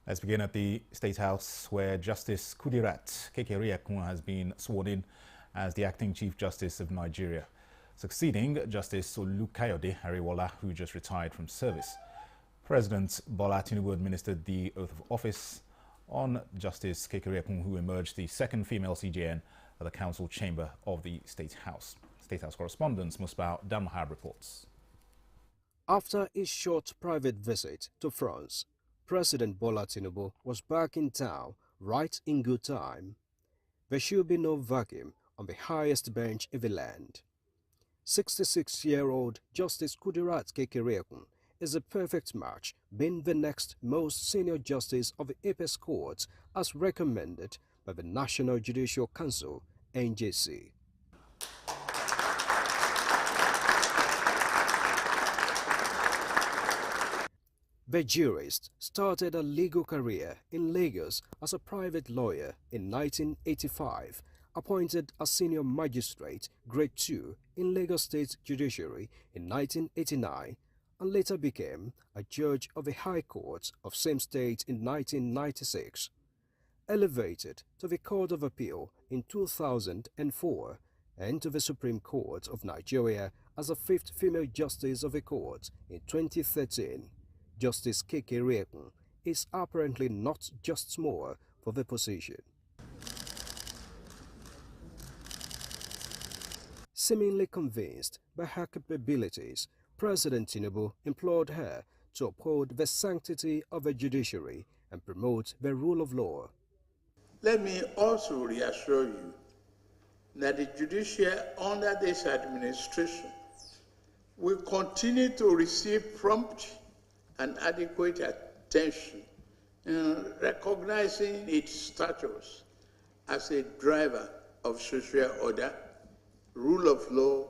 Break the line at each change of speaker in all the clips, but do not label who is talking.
Let's begin at the State House, where Justice Kudirat Kekereekun has been sworn in as the acting Chief Justice of Nigeria, succeeding Justice Olukayode Ariwola, who just retired from service. President Bola Tinubu administered the oath of office on Justice Kekereekun, who emerged the second female CJN at the Council Chamber of the State House. State House correspondent Musbah Damhab reports.
After a short private visit to France, President Bola Tinubu was back in town right in good time. There should be no vacuum on the highest bench in the land. 66-year-old Justice Kudirat Kekereekun is a perfect match, being the next most senior justice of the Apex Court as recommended by the National Judicial Council, NJC. The jurist started a legal career in Lagos as a private lawyer in 1985, appointed as senior magistrate grade 2 in Lagos State Judiciary in 1989, and later became a judge of the High Court of same state in 1996. Elevated to the Court of Appeal in 2004 and to the Supreme Court of Nigeria as the fifth female justice of the court in 2013. Justice Kekereekun is apparently not just small for the position. Seemingly convinced by her capabilities, President Tinubu implored her to uphold the sanctity of the judiciary and promote the rule of law.
Let me also reassure you that the judiciary under this administration will continue to receive prompt and adequate attention in recognizing its status as a driver of social order, rule of law,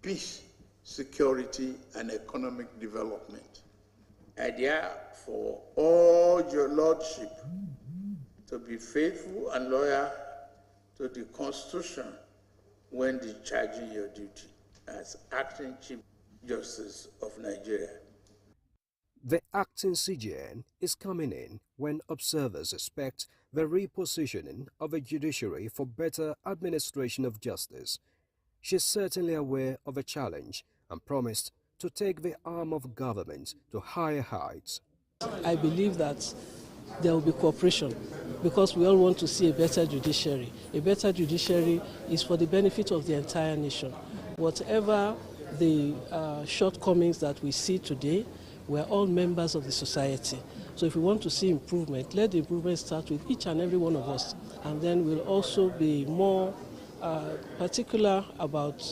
peace, security, and economic development. I therefore urge your Lordship to be faithful and loyal to the Constitution when discharging your duty as acting Chief Justice of Nigeria.
The acting CJN is coming in when observers expect the repositioning of the judiciary for better administration of justice. She is certainly aware of the challenge and promised to take the arm of government to higher heights.
I believe that there will be cooperation because we all want to see a better judiciary. A better judiciary is for the benefit of the entire nation. Whatever the shortcomings that we see today, we're all members of the society. So if we want to see improvement, let the improvement start with each and every one of us. And then we'll also be more particular about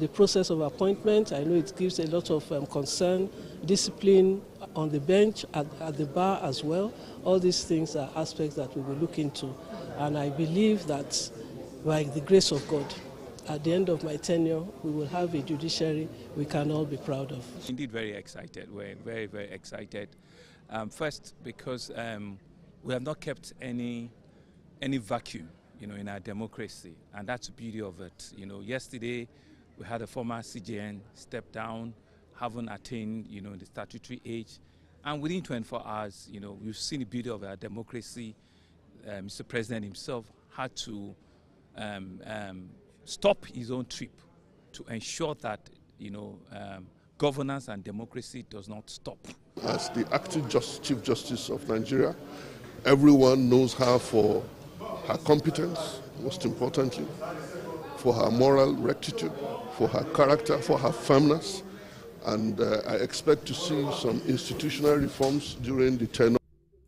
the process of appointment. I know it gives a lot of concern, discipline on the bench, at the bar as well. All these things are aspects that we will look into. And I believe that by the grace of God, at the end of my tenure, we will have a judiciary we can all be proud of.
Indeed, very excited. We're very, very excited. First, because we have not kept any vacuum, in our democracy, and that's the beauty of it. Yesterday we had a former CJN step down, haven't attained, the statutory age, and within 24 hours, we've seen the beauty of our democracy. Mr. President himself had to stop his own trip to ensure that governance and democracy does not stop.
As the acting Chief Justice of Nigeria, everyone knows her for her competence, most importantly, for her moral rectitude, for her character, for her firmness, and I expect to see some institutional reforms during the tenure.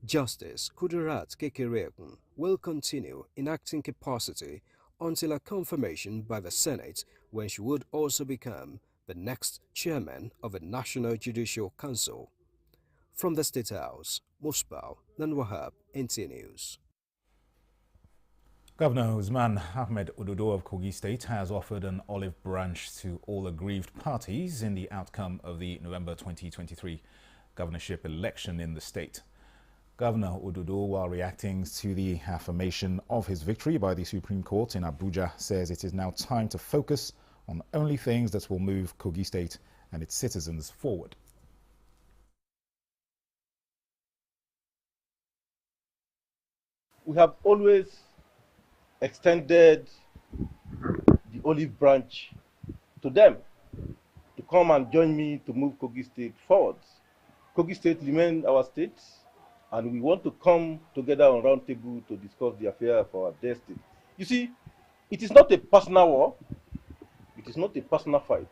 Justice Kudirat Kekereekun will continue in acting capacity until a confirmation by the Senate, when she would also become the next chairman of the National Judicial Council. From the State House, Musbah Damhab, Nta News.
Governor Usman Ahmed Ododo of Kogi State has offered an olive branch to all aggrieved parties in the outcome of the November 2023 governorship election in the state. Governor Ododo, while reacting to the affirmation of his victory by the Supreme Court in Abuja, says it is now time to focus on only things that will move Kogi State and its citizens forward.
we have always extended the olive branch to them to come and join me to move Kogi State forward. Kogi State remains our state, and we want to come together on round table to discuss the affair of our dear state. You see, it is not a personal war. It is not a personal fight.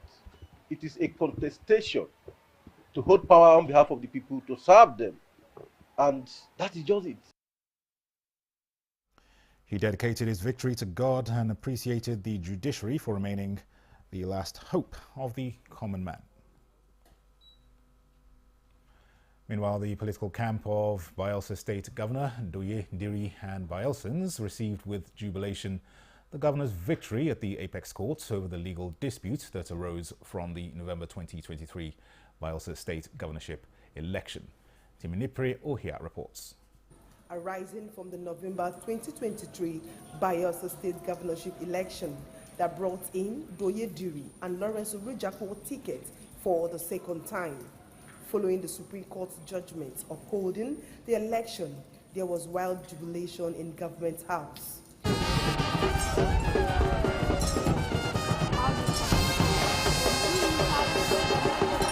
It is a contestation to hold power on behalf of the people, to serve them. And that is just it.
He dedicated his victory to God and appreciated the judiciary for remaining the last hope of the common man. Meanwhile, the political camp of Bayelsa State Governor Doye Diri and Bayelsans received with jubilation the governor's victory at the Apex Court over the legal dispute that arose from the November 2023 Bayelsa State governorship election. Timinipre Ohia reports.
Arising from the November 2023 Bayelsa State governorship election that brought in Doye Diri and Lawrence Urujapo ticket for the second time. Following the Supreme Court's judgment upholding the election, there was wild jubilation in Government House.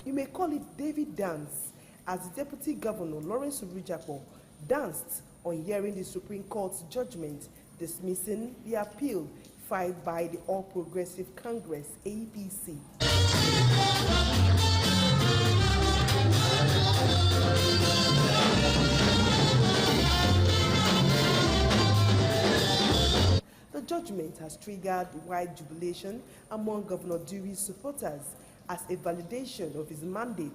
You may call it David dance, as the Deputy Governor Lawrence Urujapo danced on hearing the Supreme Court's judgment dismissing the appeal filed by the All Progressive Congress, APC. The judgment has triggered wide jubilation among Governor Diri's supporters as a validation of his mandate,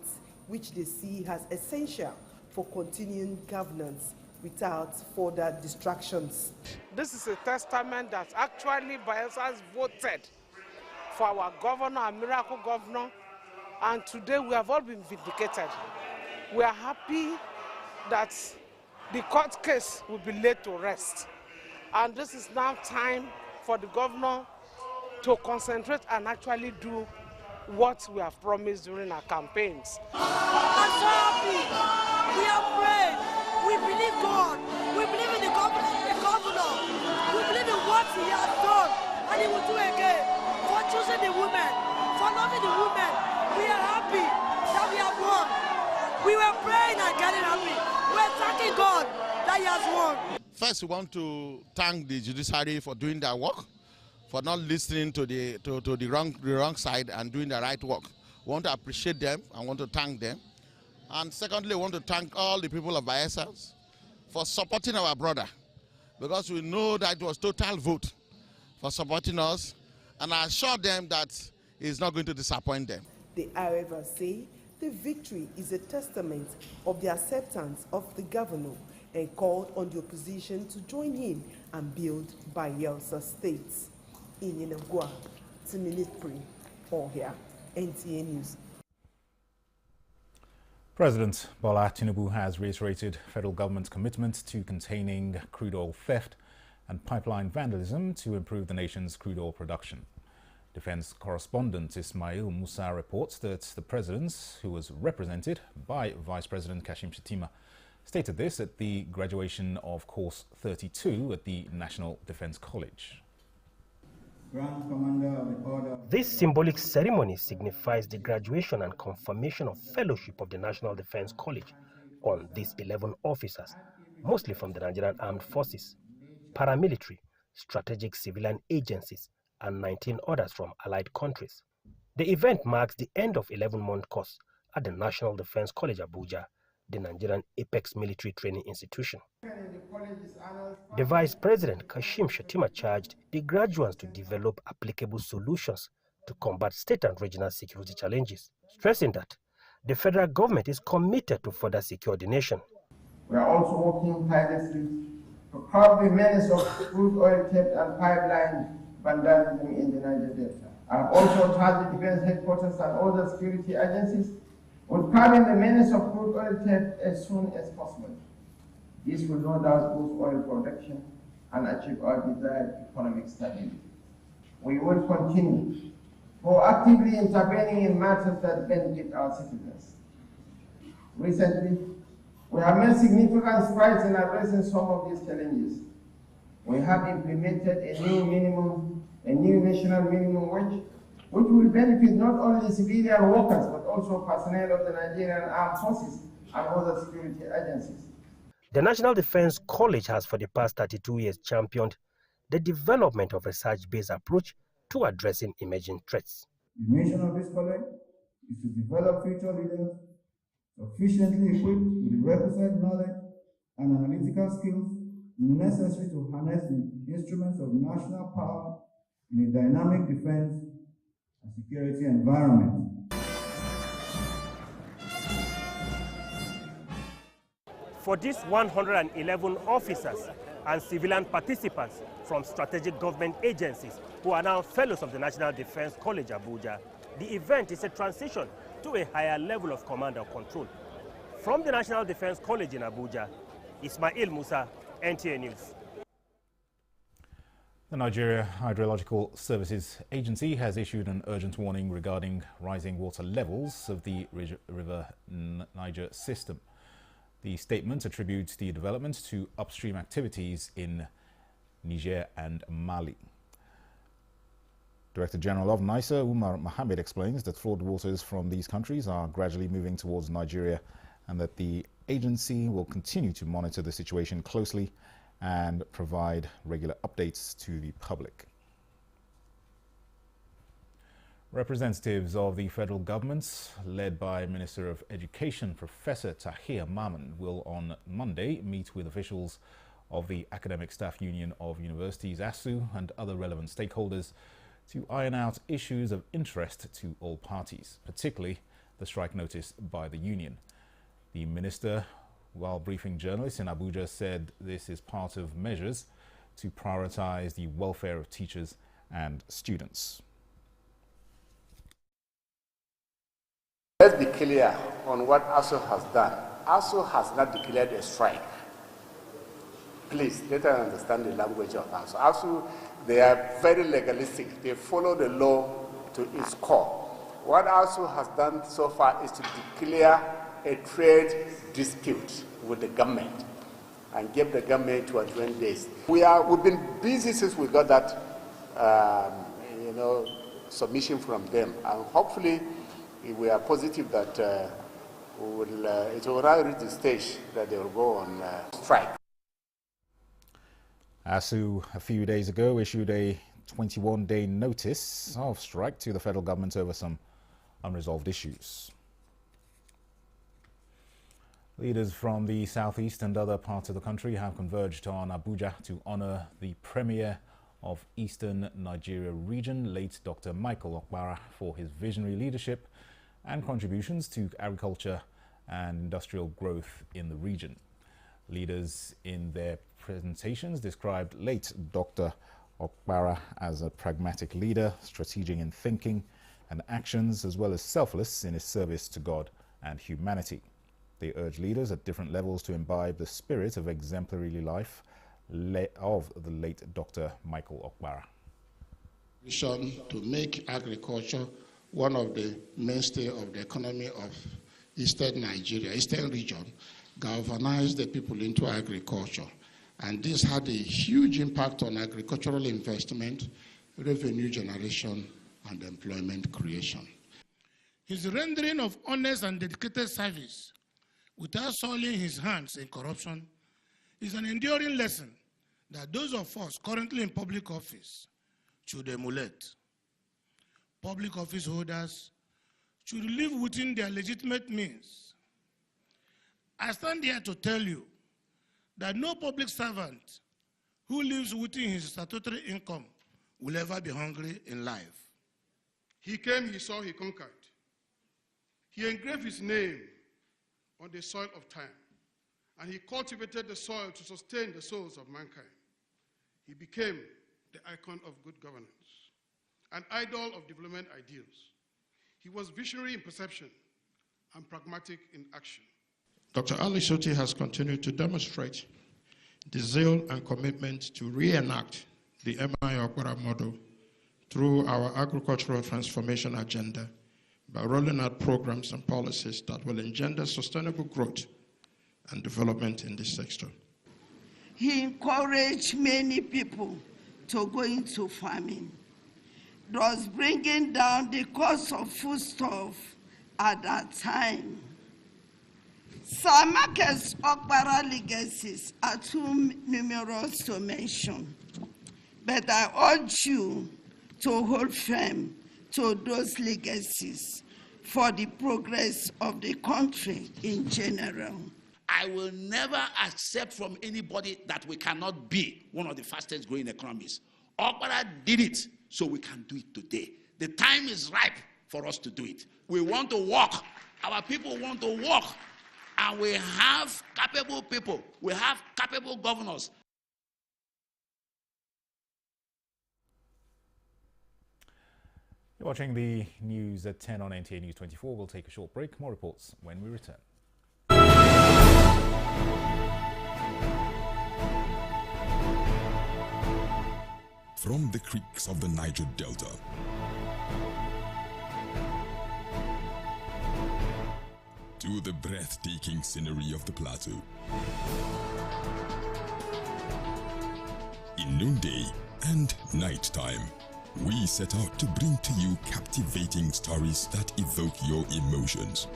which they see as essential for continuing governance without further distractions.
This is a testament that actually Bayelsas voted for our governor, a miracle governor, and today we have all been vindicated. We are happy that the court case will be laid to rest. And this is now time for the governor to concentrate and actually do what we have promised during our campaigns.
I'm so happy. We are praying. We believe God. We believe in the governor. We believe in what he has done, and he will do again. For choosing the women, for loving the women, we are happy that we have won. We were praying and getting happy. We're thanking God that he has won.
First, we want to thank the judiciary for doing their work, for not listening to the wrong side and doing the right work. We want to appreciate them and want to thank them. And secondly, we want to thank all the people of Bayelsa for supporting our brother, because we know that it was total vote for supporting us, and I assure them that it's not going to disappoint them.
They, however, say the victory is a testament of the acceptance of the governor and called on the opposition to join him and build Bayelsa State. In Yenagua, Timinipre Ohia, Nta News.
President Bola Tinubu has reiterated federal government's commitment to containing crude oil theft and pipeline vandalism to improve the nation's crude oil production. Defense correspondent Ismail Musa reports that the president, who was represented by Vice President Kashim Shettima, stated this at the graduation of Course 32 at the National Defense College.
This symbolic ceremony signifies the graduation and confirmation of fellowship of the National Defense College on these 11 officers, mostly from the Nigerian Armed Forces, paramilitary, strategic civilian agencies, and 19 others from allied countries. The event marks the end of 11-month course at the National Defense College, Abuja, the Nigerian Apex Military Training Institution. The Vice President, Kashim Shettima, charged the graduates to develop applicable solutions to combat state and regional security challenges, stressing that the federal government is committed to further secure the nation.
We are also working tirelessly to curb the menace of crude oil theft and pipeline vandalism in the Niger Delta. I have also charged the defense headquarters and other security agencies with curbing the menace of crude oil theft as soon as possible. This will no doubt boost oil production and achieve our desired economic stability. We will continue proactively intervening in matters that benefit our citizens. Recently, we have made significant strides in addressing some of these challenges. We have implemented a new national minimum wage, which will benefit not only civilian workers, but also personnel of the Nigerian Armed Forces and other security agencies.
The National Defense College has for the past 32 years championed the development of research-based approach to addressing emerging threats.
The mission of this college is to develop future leaders sufficiently equipped with the requisite knowledge and analytical skills necessary to harness the instruments of national power in a dynamic defense and security environment.
For these 111 officers and civilian participants from strategic government agencies who are now fellows of the National Defense College Abuja, the event is a transition to a higher level of command and control. From the National Defense College in Abuja, Ismail Musa, Nta News.
The Nigeria Hydrological Services Agency has issued an urgent warning regarding rising water levels of the River Niger system. The statement attributes the development to upstream activities in Niger and Mali. Director General of NISA, Umar Mohammed, explains that floodwaters from these countries are gradually moving towards Nigeria and that the agency will continue to monitor the situation closely and provide regular updates to the public. Representatives of the federal government, led by Minister of Education Professor Tahir Maman, will on Monday meet with officials of the Academic Staff Union of Universities, ASU, and other relevant stakeholders to iron out issues of interest to all parties, particularly the strike notice by the union. The minister, while briefing journalists in Abuja, said this is part of measures to prioritize the welfare of teachers and students.
Let's be clear on what ASU has done. ASU has not declared a strike. Please, let us understand the language of ASU. ASU, they are very legalistic. They follow the law to its core. What ASU has done so far is to declare a trade dispute with the government and give the government 21 days. We've been busy since we got that, submission from them, and hopefully we are positive that it will not reach the stage that they will go on strike.
ASU a few days ago issued a 21-day notice of strike to the federal government over some unresolved issues. Leaders from the southeast and other parts of the country have converged on Abuja to honor the premier of Eastern Nigeria region, late Dr. Michael Okpara, for his visionary leadership and contributions to agriculture and industrial growth in the region. Leaders in their presentations described late Dr. Okpara as a pragmatic leader, strategic in thinking and actions, as well as selfless in his service to God and humanity. They urge leaders at different levels to imbibe the spirit of exemplary life of the late Dr. Michael Okpara.
Vision to make agriculture one of the mainstay of the economy of Eastern Nigeria, Eastern region, galvanize the people into agriculture. And this had a huge impact on agricultural investment, revenue generation, and employment creation.
His rendering of honest and dedicated service without soiling his hands in corruption is an enduring lesson that those of us currently in public office should emulate. Public office holders should live within their legitimate means. I stand here to tell you that no public servant who lives within his statutory income will ever be hungry in life.
He came, he saw, he conquered. He engraved his name on the soil of time, and he cultivated the soil to sustain the souls of mankind. He became the icon of good governance, an idol of development ideals. He was visionary in perception and pragmatic in action.
Dr. Ali Soti has continued to demonstrate the zeal and commitment to reenact the M.I. Okpara model through our agricultural transformation agenda by rolling out programs and policies that will engender sustainable growth and development in this sector.
he encouraged many people to go into farming, thus bringing down the cost of foodstuff at that time. Sir Marcus Okpara legacies are too numerous to mention, but I urge you to hold firm to those legacies for the progress of the country in general.
I will never accept from anybody that we cannot be one of the fastest growing economies. Okpara did it, so we can do it today. The time is ripe for us to do it. We want to walk. Our people want to walk. And we have capable people. We have capable governors.
You're watching the news at 10 on Nta News24. We'll take a short break. More reports when we return.
From the creeks of the Niger Delta to the breathtaking scenery of the plateau, in noonday and nighttime, we set out to bring to you captivating stories that evoke your emotions.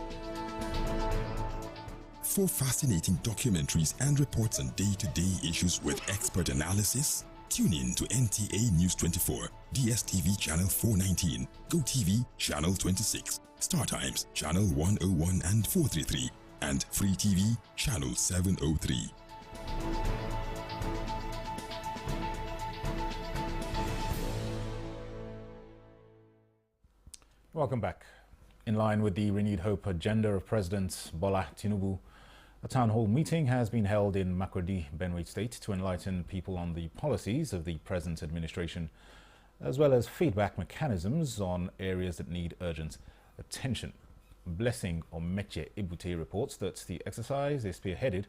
For fascinating documentaries and reports on day-to-day issues with expert analysis, tune in to Nta News24, DSTV channel 419, GoTV channel 26, StarTimes channel 101 and 433, and Free TV channel 703.
Welcome back. In line with the renewed hope agenda of President Bola Tinubu, a town hall meeting has been held in Makurdi, Benue State, to enlighten people on the policies of the present administration, as well as feedback mechanisms on areas that need urgent attention. Blessing Omeche Ibute reports that the exercise is spearheaded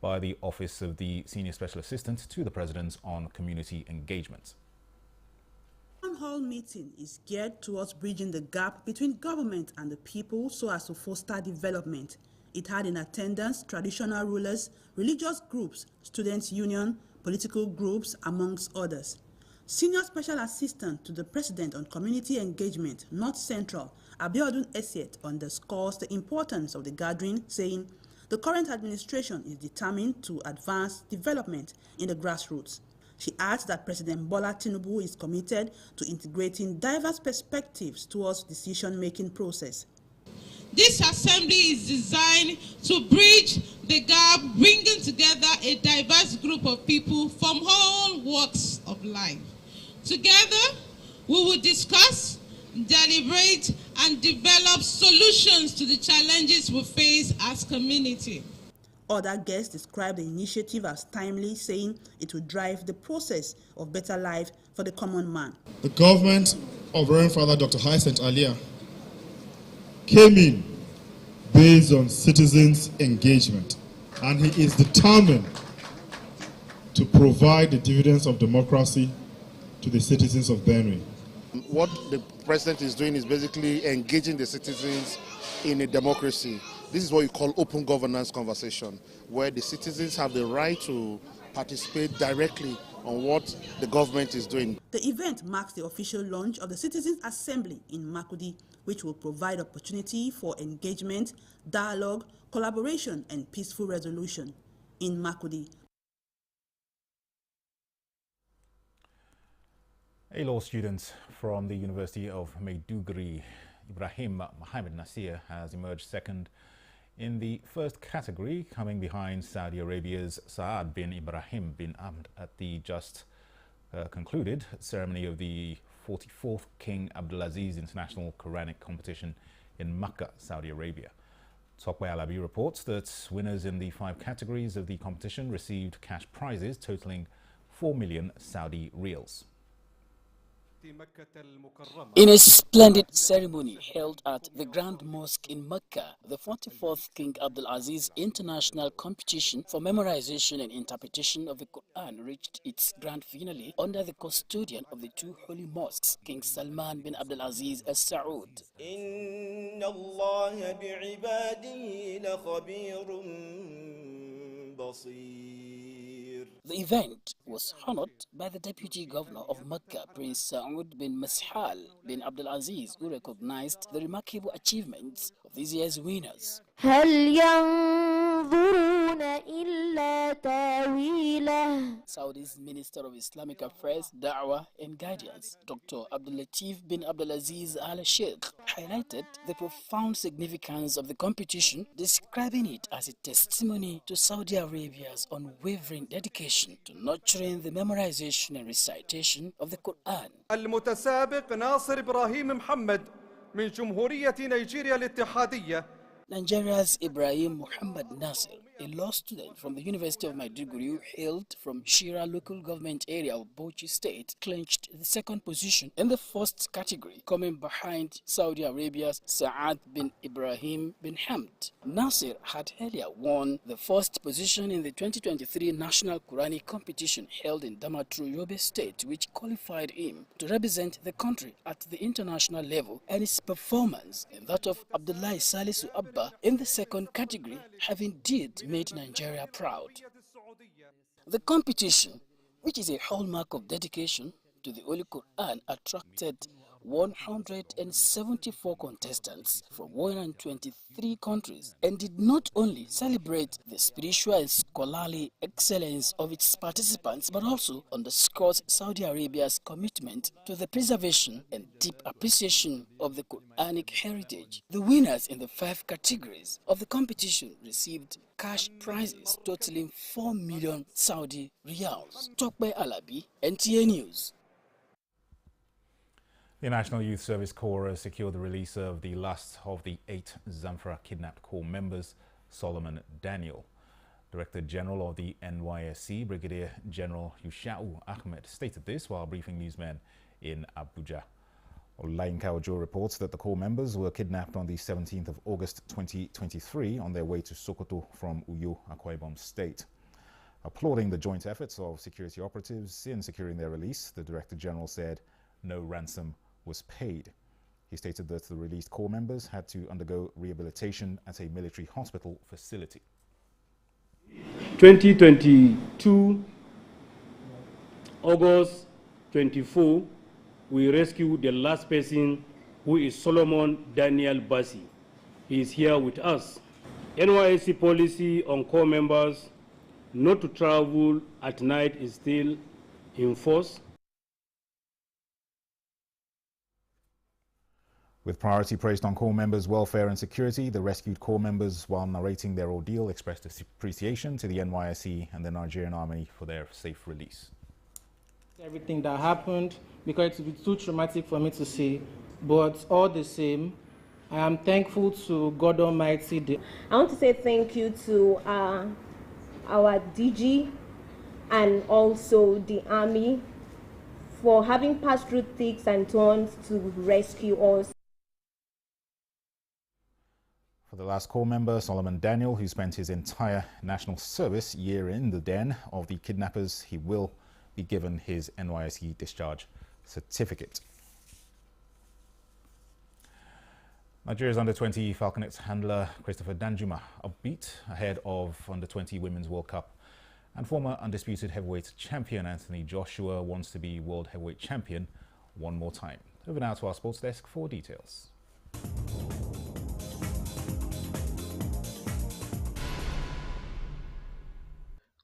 by the Office of the Senior Special Assistant to the President on Community Engagement.
The town hall meeting is geared towards bridging the gap between government and the people so as to foster development. It had in attendance traditional rulers, religious groups, students' union, political groups, amongst others. Senior Special Assistant to the President on Community Engagement, North Central, Abiodun Esiet, underscores the importance of the gathering, saying the current administration is determined to advance development in the grassroots. She adds that President Bola Tinubu is committed to integrating diverse perspectives towards the decision-making process.
This assembly is designed to bridge the gap, bringing together a diverse group of people from all walks of life. Together, we will discuss, deliberate, and develop solutions to the challenges we face as community.
Other guests described the initiative as timely, saying it will drive the process of better life for the common man.
The government of Reverend Father Dr. Hyacinth Alia came in based on citizens' engagement, and he is determined to provide the dividends of democracy to the citizens of Benue.
What the president is doing is basically engaging the citizens in a democracy. This is what you call open governance conversation, where the citizens have the right to participate directly on what the government is doing.
The event marks the official launch of the Citizens Assembly in Makurdi, which will provide opportunity for engagement, dialogue, collaboration, and peaceful resolution. In Makurdi,
a law student from the University of Maiduguri, Ibrahim Mohamed Nasir, has emerged second in the first category, coming behind Saudi Arabia's Saad bin Ibrahim bin Ahmed at the just concluded ceremony of the 44th King Abdulaziz International Quranic Competition in Makkah, Saudi Arabia. Tokwe Alabi reports that winners in the 5 categories of the competition received cash prizes totaling 4 million Saudi riyals.
In a splendid ceremony held at the Grand Mosque in Mecca, the 44th King Abdulaziz International Competition for Memorization and Interpretation of the Quran reached its grand finale under the custodian of the 2 holy mosques, King Salman bin Abdulaziz Al Saud.
Inna Allah bi'ibadihi la khabirun basir.
The event was honored by the Deputy Governor of Mecca, Prince Saud bin Mashal bin Abdulaziz, who recognized the remarkable achievements of this year's winners. Saudi's Minister of Islamic Affairs, Da'wah and Guidance, Dr. Abdulatif bin Abdulaziz Al Sheikh, highlighted the profound significance of the competition, describing it as a testimony to Saudi Arabia's unwavering dedication to nurturing the memorization and recitation of the Quran.
المتسابق ناصر إبراهيم محمد من جمهورية نيجيريا الاتحادية.
Nigeria's Ibrahim Muhammad Nasir, a law student from the University of Maiduguri who hailed from Shira local government area of Bauchi State, clinched the second position in the first category, coming behind Saudi Arabia's Saad bin Ibrahim bin Hamd. Nasir had earlier won the first position in the 2023 National Quranic competition held in Damaturu, Yobe State, which qualified him to represent the country at the international level, and his performance in that of Abdullahi Salisu Abba in the second category have indeed made Nigeria proud. The competition, which is a hallmark of dedication to the Holy Quran, attracted 174 contestants from 123 countries and did not only celebrate the spiritual and scholarly excellence of its participants, but also underscores Saudi Arabia's commitment to the preservation and deep appreciation of the Quranic heritage. The winners in the 5 categories of the competition received cash prizes totaling 4 million Saudi riyals. Tokbe Alabi, Nta News.
The National Youth Service Corps has secured the release of the last of the 8 Zamfara kidnapped Corps members, Solomon Daniel. Director General of the NYSC, Brigadier General Yusha'u Ahmed, stated this while briefing newsmen in Abuja. Olainka Ojo reports that the Corps members were kidnapped on the 17th of August 2023 on their way to Sokoto from Uyo, Akwa Ibom State. Applauding the joint efforts of security operatives in securing their release, the Director General said no ransom was paid. He stated that the released Corps members had to undergo rehabilitation at a military hospital facility.
2022, August 24, we rescued the last person, who is Solomon Daniel Bassi. He is here with us. NYSC policy on Corps members not to travel at night is still in force.
With priority placed on Corps members' welfare and security, the rescued Corps members, while narrating their ordeal, expressed appreciation to the NYSC and the Nigerian Army for their safe release.
Everything that happened, because it would be too traumatic for me to say, but all the same, I am thankful to God Almighty.
I want to say thank you to our DG and also the Army for having passed through thicks and thorns to rescue us.
For the last Corps member, Solomon Daniel, who spent his entire national service year in the den of the kidnappers, he will be given his NYSC discharge certificate. Nigeria's under-20 Falconets handler Christopher Danjuma upbeat ahead of under-20 Women's World Cup, and former undisputed heavyweight champion Anthony Joshua wants to be world heavyweight champion one more time. Over now to our sports desk for details.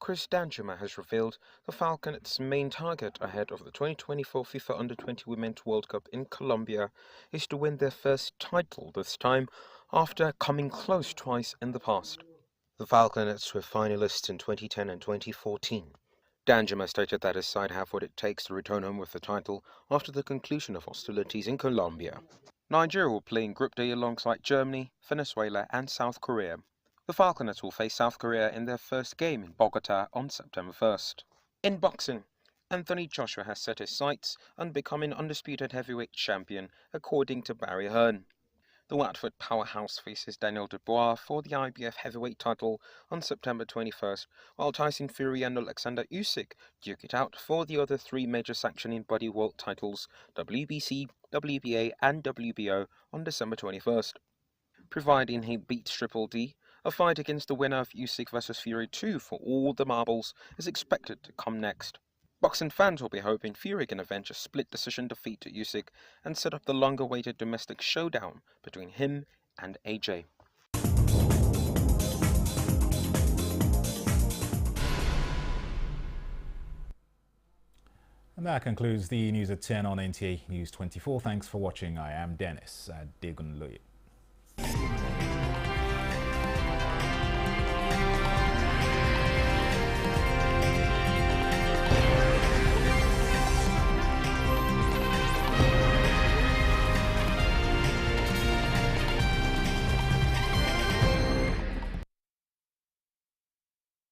Chris Danjuma has revealed the Falconets' main target ahead of the 2024 FIFA Under-20 Women's World Cup in Colombia is to win their first title, this time after coming close twice in the past. The Falconets were finalists in 2010 and 2014. Danjuma stated that his side have what it takes to return home with the title after the conclusion of hostilities in Colombia. Nigeria will play in Group D alongside Germany, Venezuela and South Korea. The Falconets will face South Korea in their first game in Bogota on September 1st. In boxing, Anthony Joshua has set his sights on becoming undisputed heavyweight champion, according to Barry Hearn. The Watford powerhouse faces Daniel Dubois for the IBF heavyweight title on September 21st, while Tyson Fury and Alexander Usyk duke it out for the other 3 major sanctioning body world titles, WBC, WBA and WBO, on December 21st. Providing he beats Triple D, A fight against the winner of Usyk vs Fury 2 for all the marbles is expected to come next. Boxing fans will be hoping Fury can avenge a split decision defeat to Usyk and set up the longer-awaited domestic showdown between him and AJ.
And that concludes the news at 10 on NTA News 24. Thanks for watching. I am Dennis Adegunloye.